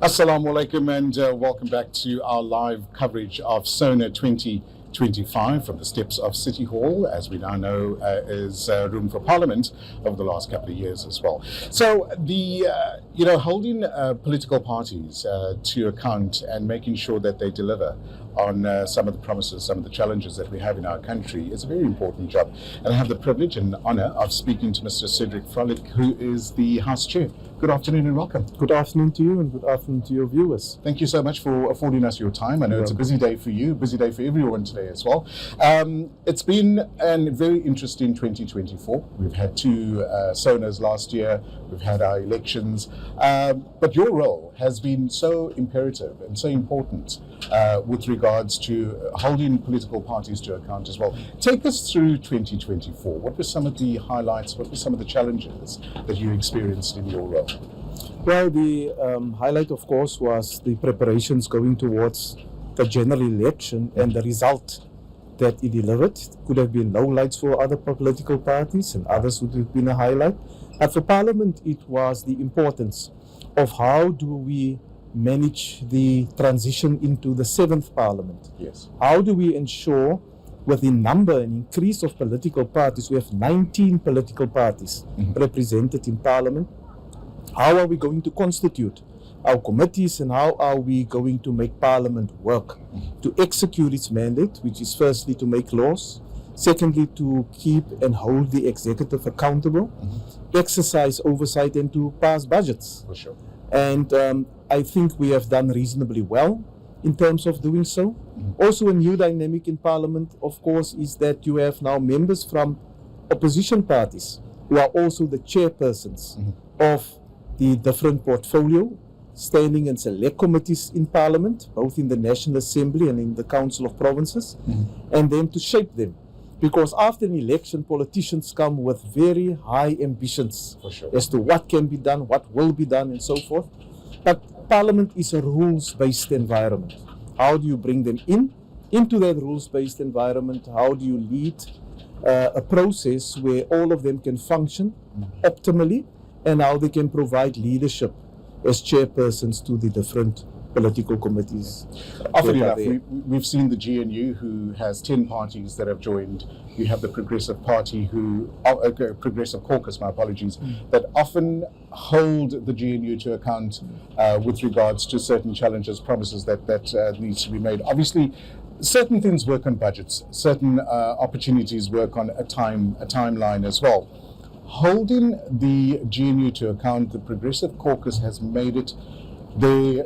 Assalamu alaikum and welcome back to our live coverage of SONA 2025 from the steps of City Hall, as we now know is room for Parliament over the last couple of years as well. So the, holding political parties to account and making sure that they deliver on some of the promises, some of the challenges that we have in our country is a very important job. And I have the privilege and honour of speaking to Mr. Cedric Frolick, who is the House Chair. Good afternoon and welcome. Good afternoon to you and good afternoon to your viewers. Thank you so much for affording us your time. I know it's a busy day for you, busy day for everyone today as well. It's been a very interesting 2024. We've had two SONAs last year, we've had our elections, but your role has been so imperative and so important with regards to holding political parties to account as well. Take us through 2024. What were some of the highlights? What were some of the challenges that you experienced in your role? Well, the highlight, of course, was the preparations going towards the general election and the result that it delivered. Could have been lowlights for other political parties and others would have been a highlight. And for Parliament, it was the importance of how do we manage the transition into the 7th Parliament. Yes. How do we ensure with the number and increase of political parties, we have 19 political parties represented in Parliament. How are we going to constitute our committees and how are we going to make Parliament work to execute its mandate, which is firstly to make laws, secondly to keep and hold the executive accountable, exercise oversight and to pass budgets. For sure. And I think we have done reasonably well in terms of doing so. Also a new dynamic in Parliament, of course, is that you have now members from opposition parties who are also the chairpersons of the different portfolio, standing and select committees in Parliament, both in the National Assembly and in the Council of Provinces, and then to shape them. Because after an election, politicians come with very high ambitions as to what can be done, what will be done, and so forth. But Parliament is a rules-based environment. How do you bring them into that rules-based environment? How do you lead a process where all of them can function optimally, and how they can provide leadership as chairpersons to the different political committees? Often enough, we've seen the GNU, who has 10 parties that have joined. You have the Progressive Party, Progressive Caucus, my apologies, that often hold the GNU to account with regards to certain challenges, promises that needs to be made. Obviously, certain things work on budgets, certain opportunities work on a timeline as well. Holding the GNU to account, the Progressive Caucus has made it their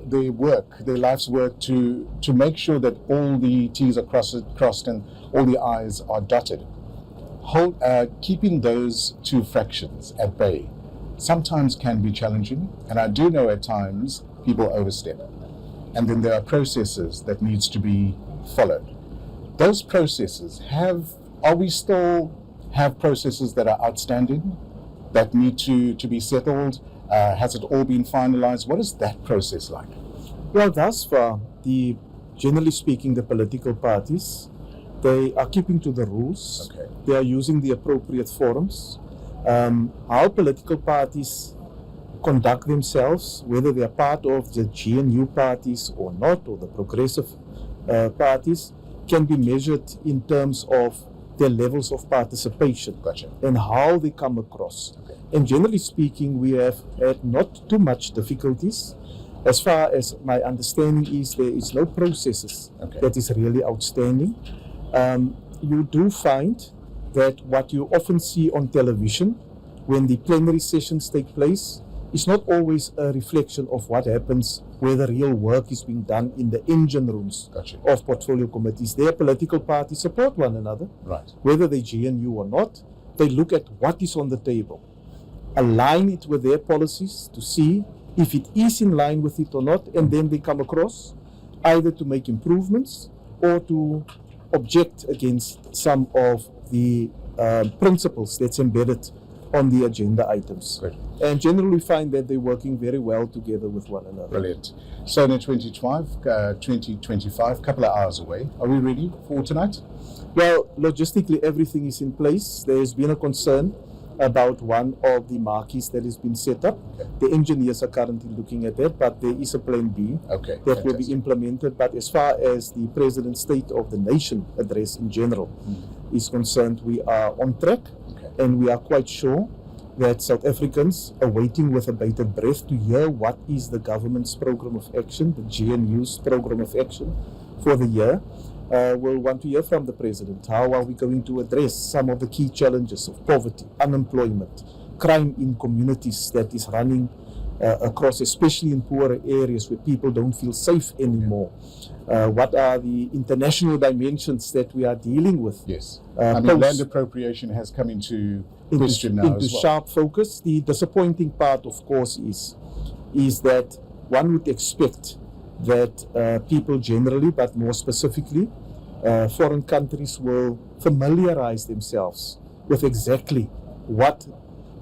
life's work to make sure that all the T's are crossed and all the I's are dotted. Keeping those two fractions at bay sometimes can be challenging, and I do know at times people overstep. And then there are processes that needs to be followed. Those processes are we still have processes that are outstanding, that need to be settled? Has it all been finalized? What is that process like? Well, thus far, generally speaking, the political parties, they are keeping to the rules. Okay. They are using the appropriate forums. How political parties conduct themselves, whether they are part of the GNU parties or not, or the progressive parties, can be measured in terms of their levels of participation. Gotcha. And how they come across. Okay. And generally speaking, we have had not too much difficulties. As far as my understanding is, there is no processes that is really outstanding. You do find that what you often see on television when the plenary sessions take place is not always a reflection of what happens where the real work is being done in the engine rooms of portfolio committees. Their political parties support one another, whether they GNU or not. They look at what is on the table, align it with their policies to see if it is in line with it or not, and then they come across either to make improvements or to object against some of the principles that's embedded on the agenda items. Great. And generally we find that they're working very well together with one another. Brilliant. SONA 2025, couple of hours away. Are we ready for tonight? Well, logistically everything is in place. There has been a concern about one of the marquees that has been set up. Okay. The engineers are currently looking at that, but there is a plan B Okay, that will be implemented. But as far as the President's State of the Nation address in general is concerned, we are on track, and we are quite sure that South Africans are waiting with a bated breath to hear what is the government's program of action, the GNU's program of action for the year. We'll want to hear from the President. How are we going to address some of the key challenges of poverty, unemployment, crime in communities that is running across, especially in poorer areas where people don't feel safe anymore? What are the international dimensions that we are dealing with? Yes. I mean, land appropriation has come into question now into as well. sharp focus. The disappointing part, of course, is that one would expect that people generally, but more specifically, foreign countries will familiarize themselves with exactly what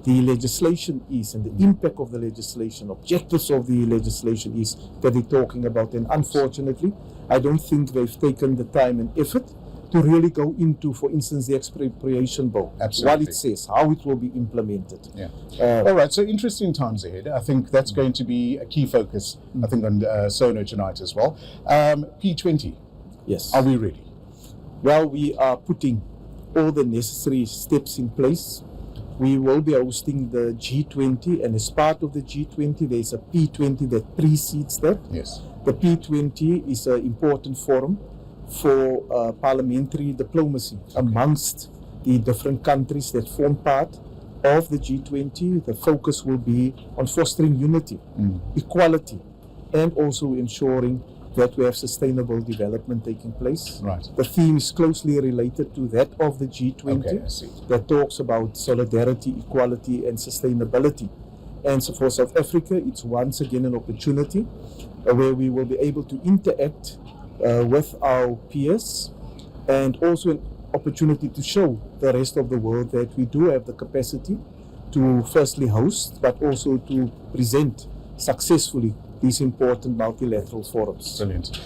the legislation is and the impact of the legislation, objectives of the legislation is that they're talking about. And unfortunately, I don't think they've taken the time and effort to really go into, for instance, the expropriation bill, what it says, how it will be implemented. Yeah. All right, so interesting times ahead. I think that's going to be a key focus, I think, on SONA tonight as well. P20. Yes. Are we ready? Well, we are putting all the necessary steps in place. We will be hosting the G20, and as part of the G20, there's a P20 that precedes that. Yes. The P20 is an important forum for parliamentary diplomacy amongst the different countries that form part of the G20. The focus will be on fostering unity, equality, and also ensuring that we have sustainable development taking place. Right. The theme is closely related to that of the G20. Okay, I see. That talks about solidarity, equality, and sustainability. And so for South Africa, it's once again an opportunity where we will be able to interact with our peers, and also an opportunity to show the rest of the world that we do have the capacity to firstly host, but also to present successfully these important multilateral forums. Brilliant.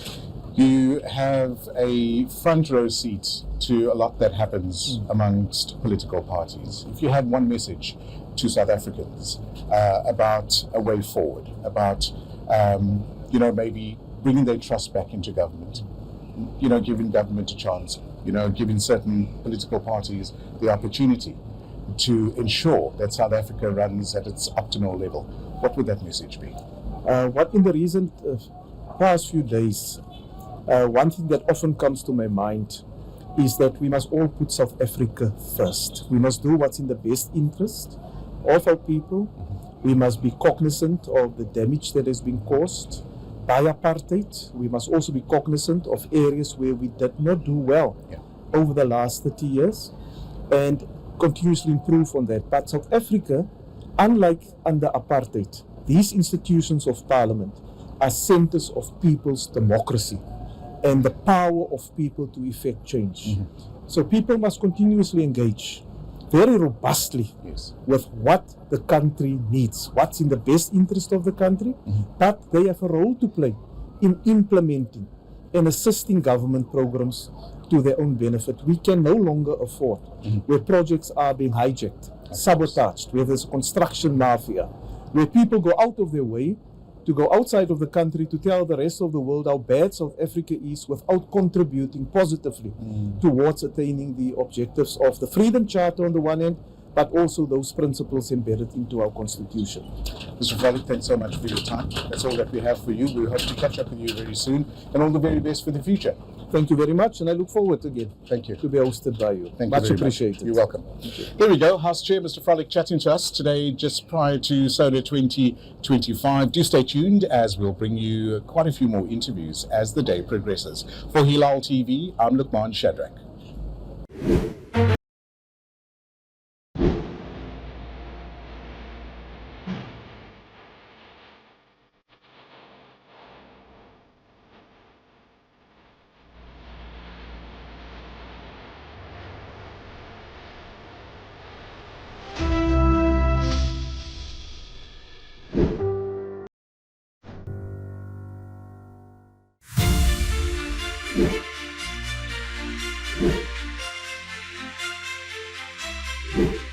You have a front row seat to a lot that happens amongst political parties. If you had one message to South Africans about a way forward, about maybe bringing their trust back into government, giving government a chance, giving certain political parties the opportunity to ensure that South Africa runs at its optimal level, what would that message be? What in the recent past few days, one thing that often comes to my mind is that we must all put South Africa first. We must do what's in the best interest of our people. We must be cognizant of the damage that has been caused by apartheid. We must also be cognizant of areas where we did not do well over the last 30 years and continuously improve on that. But South Africa, unlike under apartheid, these institutions of parliament are centers of people's democracy and the power of people to effect change. So people must continuously engage very robustly with what the country needs, what's in the best interest of the country, but they have a role to play in implementing and assisting government programs to their own benefit. We can no longer afford where projects are being hijacked, sabotaged, where there's a construction mafia, where people go out of their way to go outside of the country to tell the rest of the world how bad South Africa is without contributing positively towards attaining the objectives of the Freedom Charter on the one hand, but also those principles embedded into our Constitution. Mr. Frolick, thanks so much for your time. That's all that we have for you. We hope to catch up with you very soon, and all the very best for the future. Thank you very much, and I look forward again to be hosted by you. Thank much you appreciated. You're welcome. There we go. House Chair Mr. Frolick chatting to us today just prior to SONA 2025. Do stay tuned as we'll bring you quite a few more interviews as the day progresses. For Hilaal TV, I'm Lukman Shadrack. You